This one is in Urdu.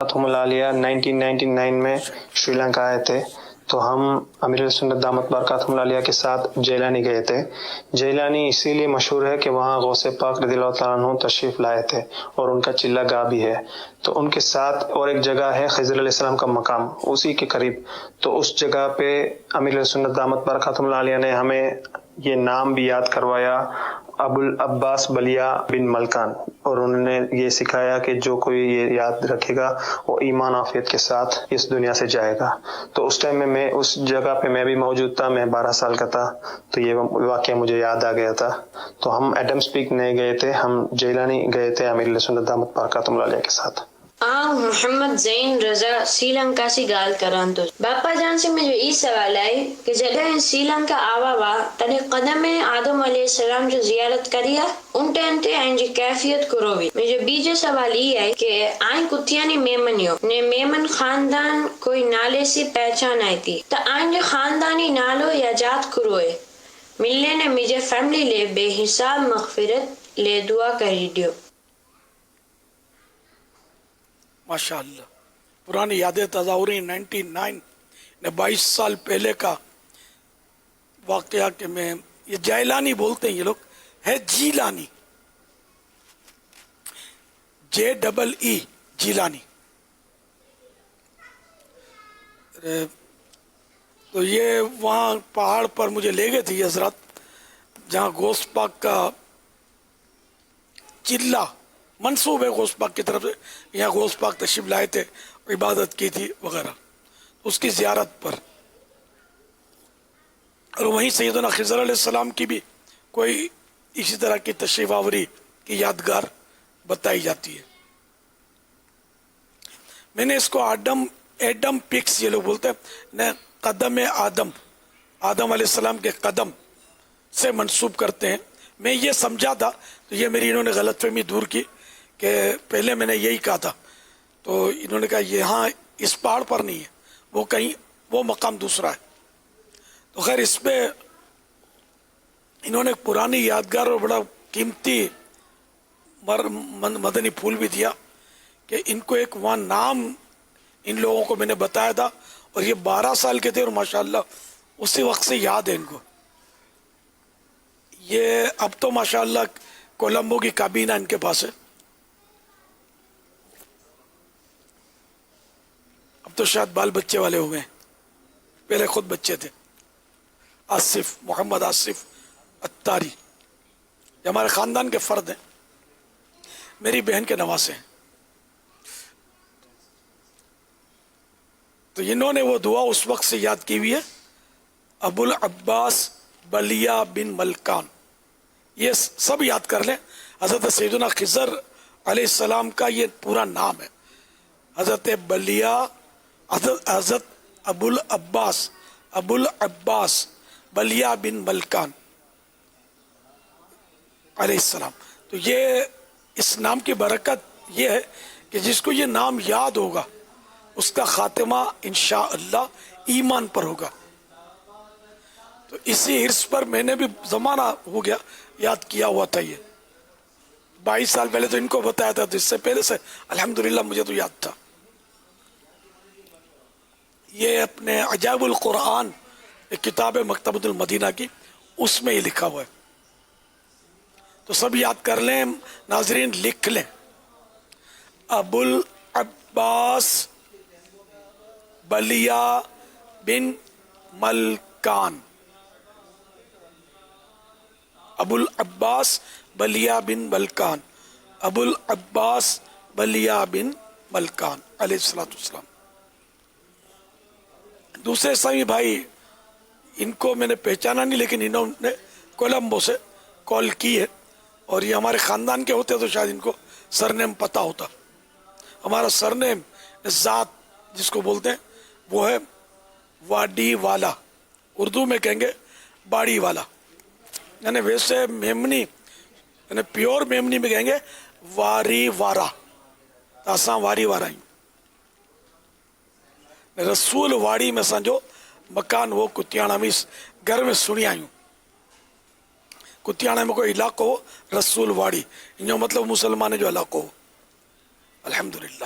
عالیہ 1999 میں شری لنکا آئے تھے تو ہم امیر سنت دامت برکاتہم العالیہ کے ساتھ جیلانی گئے تھے. جیلانی اسی لیے مشہور ہے کہ وہاں غوث پاک رضی اللہ تعالیٰ عنہ تشریف لائے تھے اور ان کا چلہ گاہ بھی ہے. تو ان کے ساتھ اور ایک جگہ ہے خضر علیہ السلام کا مقام اسی کے قریب. تو اس جگہ پہ امیر سنت دامت برکاتہم العالیہ نے ہمیں یہ نام بھی یاد کروایا، ابو العباس بلیا بن ملکان، اور انہوں نے یہ سکھایا کہ جو کوئی یہ یاد رکھے گا وہ ایمان عافیت کے ساتھ اس دنیا سے جائے گا. تو اس ٹائم میں اس جگہ پہ میں بھی موجود تھا، میں 12 سال کا تھا، تو یہ واقعہ مجھے یاد آ گیا تھا. تو ہم ایڈمز پیک نہیں گئے تھے، ہم جیلانی گئے تھے امیر سنت دامت برکاتہم العالیہ کے ساتھ. محمد زین رضا سری لنکا سی گال کران تو باپا جان سے مجھے یہ سوال آئی کہ جگہ سری لنکا آوا وا تنے قدم آدم علیہ السلام جو زیارت کریا ان ٹینتے آئین جی کیفیت کروی. مجھے بیجے سوال یہ ہے کہ آئین کتیانی میمنیو نے میمن خاندان کوئی نالے سے پہچان آئی تھی تا آئین جو خاندانی نالو یا جات کروئے ملنے نے مجھے فیملی لے بے حساب مغفرت لے دعا کری دیو. ماشاء اللہ پرانی یادیں تازہ ہو رہی. 22 سال پہلے کا واقعہ کہ میں یہ جیلانی بولتے ہیں، یہ لوگ ہے جیلانی، JEE جیلانی. تو یہ وہاں پہاڑ پر مجھے لے گئے تھے یہ حضرات جہاں غوث پاک کا چلہ منسوب ہے غوث پاک کی طرف سے. یہاں غوث پاک تشریف لائے تھے، عبادت کی تھی وغیرہ، اس کی زیارت پر. اور وہیں سیدنا خضر علیہ السلام کی بھی کوئی اسی طرح کی تشریف آوری کی یادگار بتائی جاتی ہے. میں نے اس کو ایڈم پکس یہ لوگ بولتے ہیں، قدم آدم علیہ السلام کے قدم سے منسوب کرتے ہیں. میں یہ سمجھا تھا تو یہ میری انہوں نے غلط فہمی دور کی کہ پہلے میں نے یہی کہا تھا، تو انہوں نے کہا یہاں اس پہاڑ پر نہیں ہے، وہ کہیں وہ مقام دوسرا ہے. تو خیر اس پہ انہوں نے پرانی یادگار اور بڑا قیمتی مدنی پھول بھی دیا کہ ان کو ایک وہاں نام ان لوگوں کو میں نے بتایا تھا، اور یہ 12 سال کے تھے اور ماشاءاللہ اسی وقت سے یاد ہے ان کو. یہ اب تو ماشاءاللہ کولمبو کی کابینہ ان کے پاس ہے، اب تو شاید بال بچے والے ہوئے ہیں، پہلے خود بچے تھے. محمد آصف اتاری یہ ہمارے خاندان کے فرد ہیں، میری بہن کے نواسے ہیں. تو انہوں نے وہ دعا اس وقت سے یاد کی ہوئی ہے، ابو العباس بلیا بن ملکان. یہ سب یاد کر لیں. حضرت سیدنا خضر علیہ السلام کا یہ پورا نام ہے، حضرت بلیا، حضرت ابو العباس بلیا بن ملکان علیہ السلام. تو یہ اس نام کی برکت یہ ہے کہ جس کو یہ نام یاد ہوگا اس کا خاتمہ انشاءاللہ ایمان پر ہوگا. تو اسی حرص پر میں نے بھی زمانہ ہو گیا یاد کیا ہوا تھا. یہ 22 سال پہلے تو ان کو بتایا تھا، تو اس سے پہلے سے الحمدللہ مجھے تو یاد تھا. یہ اپنے عجائب القرآن ایک کتاب ہے مکتبۃ المدینہ کی، اس میں یہ لکھا ہوا ہے. تو سب یاد کر لیں، ناظرین لکھ لیں، ابو العباس بلیا بن ملکان، ابو العباس بلیا بن ملکان، ابو العباس بلیا بن ملکان علیہ السلام. دوسرے سائی بھائی ان کو میں نے پہچانا نہیں، لیکن انہوں نے کولمبو سے کال کی ہے، اور یہ ہمارے خاندان کے ہوتے تو شاید ان کو سرنیم پتہ ہوتا. ہمارا سرنیم ذات جس کو بولتے ہیں وہ ہے واڈی والا، اردو میں کہیں گے باڑی والا. یعنی ویسے میمنی یعنی پیور میمنی میں کہیں گے واری وارا، اساں واری وارا ہی رسول واڑی میں سمجھو مکان وہ کتیانا میں گھر میں سنی آئیوں. کتیانا میں کوئی علاقہ ہو رسول واڑی، یہ مطلب مسلمان جو علاقہ ہو. الحمدللہ